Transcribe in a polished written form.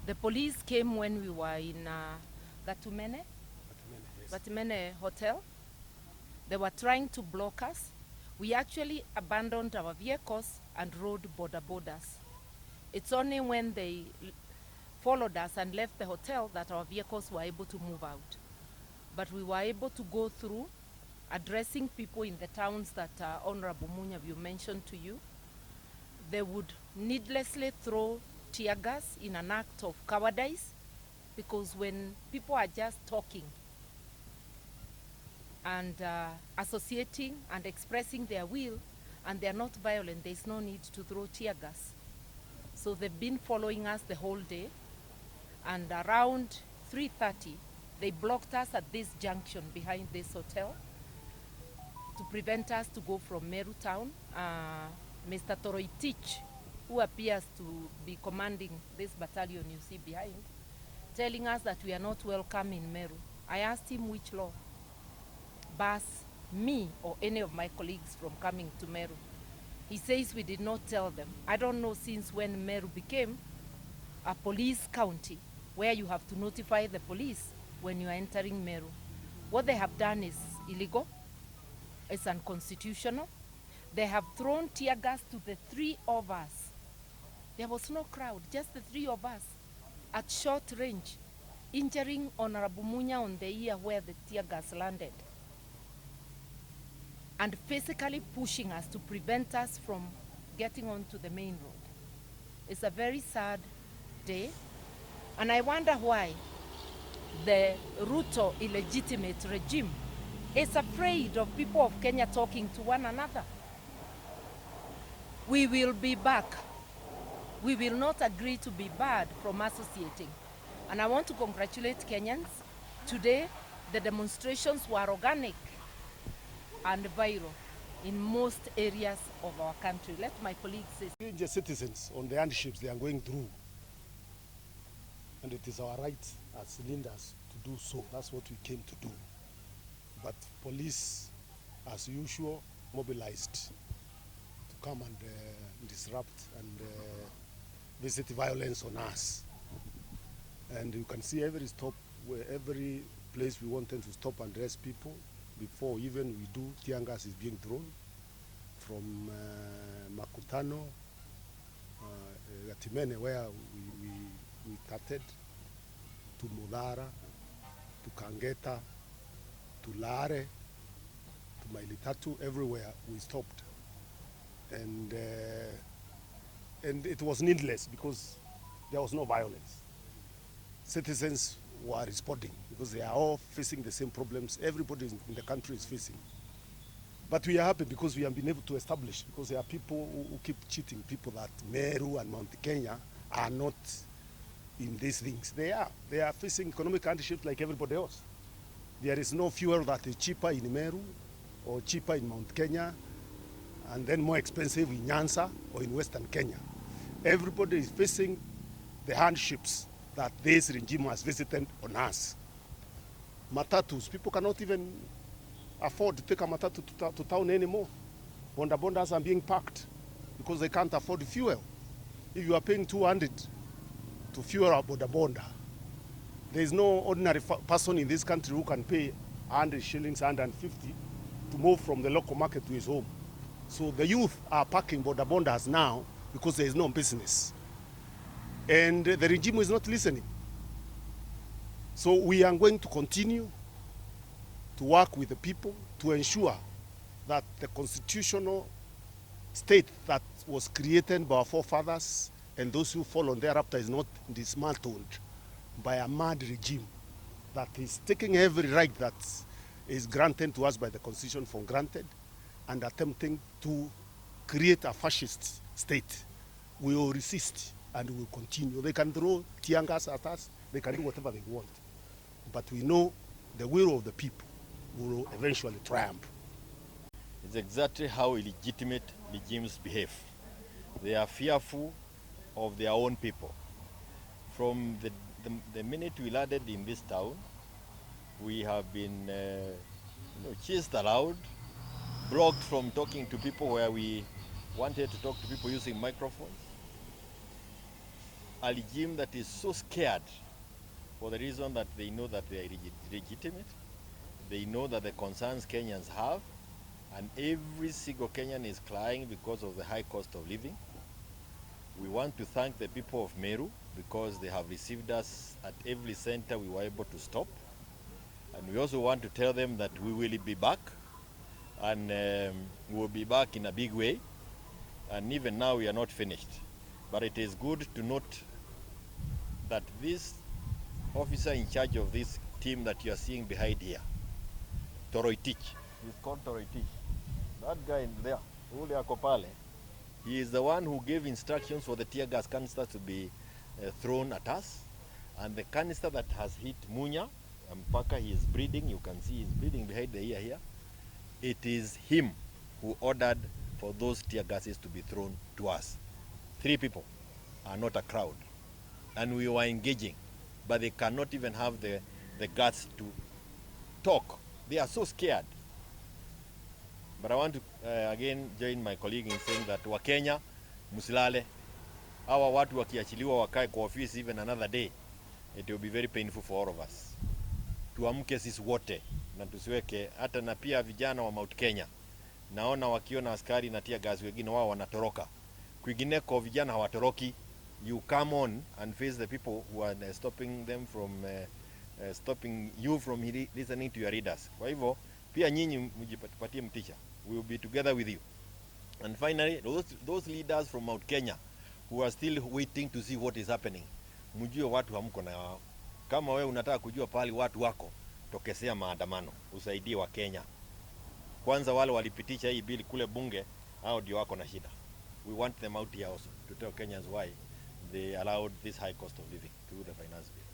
The police came when we were in Gatumene Hotel. They were trying to block us. We actually abandoned our vehicles and rode border borders. It's only when they followed us and left the hotel that our vehicles were able to move out. But we were able to go through addressing people in the towns that Honorable Munya you mentioned to you. They would needlessly throw tear gas in an act of cowardice, because when people are just talking and associating and expressing their will and they're not violent, there's no need to throw tear gas. So they've been following us the whole day, and around 3:30 they blocked us at this junction behind this hotel to prevent us to go from Meru town. Mr. Toroitich, who appears to be commanding this battalion you see behind, telling us that we are not welcome in Meru. I asked him which law bars me or any of my colleagues from coming to Meru. He says we did not tell them. I don't know since when Meru became a police county where you have to notify the police when you are entering Meru. What they have done is illegal, it's unconstitutional. They have thrown tear gas to the three of us. There was no crowd, just the three of us at short range, injuring Honorable Munya on the ear where the tear gas landed, and physically pushing us to prevent us from getting onto the main road. It's a very sad day, and I wonder why the RUTO illegitimate regime is afraid of people of Kenya talking to one another. We will be back. We will not agree to be barred from associating. And I want to congratulate Kenyans. Today, the demonstrations were organic and viral in most areas of our country. Let my colleagues say. The citizens on the hardships they are going through, and it is our right as leaders to do so. That's what we came to do. But police, as usual, mobilized to come and disrupt and visit violence on us. And you can see every place we wanted to stop and arrest people before even we do, tear gas is being thrown from Makutano, Gatimene, where we started, to Mudara, to Kangeta, to Lare, to Mailitatu. Everywhere we stopped. And it was needless because there was no violence. Citizens were responding because they are all facing the same problems everybody in the country is facing. But we are happy because we have been able to establish, because there are people who keep cheating people that Meru and Mount Kenya are not in these things. They are facing economic hardship like everybody else. There is no fuel that is cheaper in Meru or cheaper in Mount Kenya and then more expensive in Nyanza or in Western Kenya. Everybody is facing the hardships that this regime has visited on us. Matatus, people cannot even afford to take a matatu to town anymore. Bondas are being packed because they can't afford fuel. If you are paying 200 to fuel a bonda, there is no ordinary person in this country who can pay 100 shillings, 150 to move from the local market to his home. So the youth are packing bondas now because there is no business. And the regime is not listening. So we are going to continue to work with the people to ensure that the constitutional state that was created by our forefathers and those who follow thereafter is not dismantled by a mad regime that is taking every right that is granted to us by the Constitution for granted and attempting to create a fascist state. We will resist and we will continue. They can throw tear gas at us, they can do whatever they want. But we know the will of the people will eventually triumph. It's exactly how illegitimate regimes behave. They are fearful of their own people. From the minute we landed in this town, we have been chased around, blocked from talking to people where we wanted to talk to people using microphones. a regime that is so scared for the reason that they know that they are legitimate. They know that the concerns Kenyans have, and every single Kenyan is crying because of the high cost of living. We want to thank the people of Meru because they have received us at every center we were able to stop. And we also want to tell them that we will be back, and we will be back in a big way. And even now we are not finished. But it is good to note that this officer in charge of this team that you are seeing behind here, Toroitich, he's called Toroitich. That guy in there, Ule Akopale, he is the one who gave instructions for the tear gas canister to be thrown at us. And the canister that has hit Munya, Mpaka, he is bleeding, you can see he's bleeding behind the ear here. It is him who ordered for those tear gases to be thrown to us. 3 people are not a crowd. And we were engaging, but they cannot even have the guts to talk. They are so scared. But I want to again join my colleague in saying that Wakenya, musilale, hawa watu wakiachiliwa wakae kwa ofisi even another day, it will be very painful for all of us. Tuamke sisi wote na tusiweke hata, na pia vijana wa Mount Kenya, naona wakiona askari na tia gas wengine wao wanatoroka. Kwingineko vijana hawatoroki. You come on and face the people who are stopping them from stopping you from listening to your leaders. Kwa hivyo pia nyinyi mjipatie mtisha. We will be together with you. And finally, those leaders from Mount Kenya who are still waiting to see what is happening, mjue watu hamko na wao. Kama wewe unataka kujua pali watu wako, tokesea maandamano, usaidie wa Kenya. Kwanza wale walipitisha hii bili kule bunge, hao ndio wako na shida. We want them out here also to tell Kenyans why they allowed this high cost of living through the finance bill.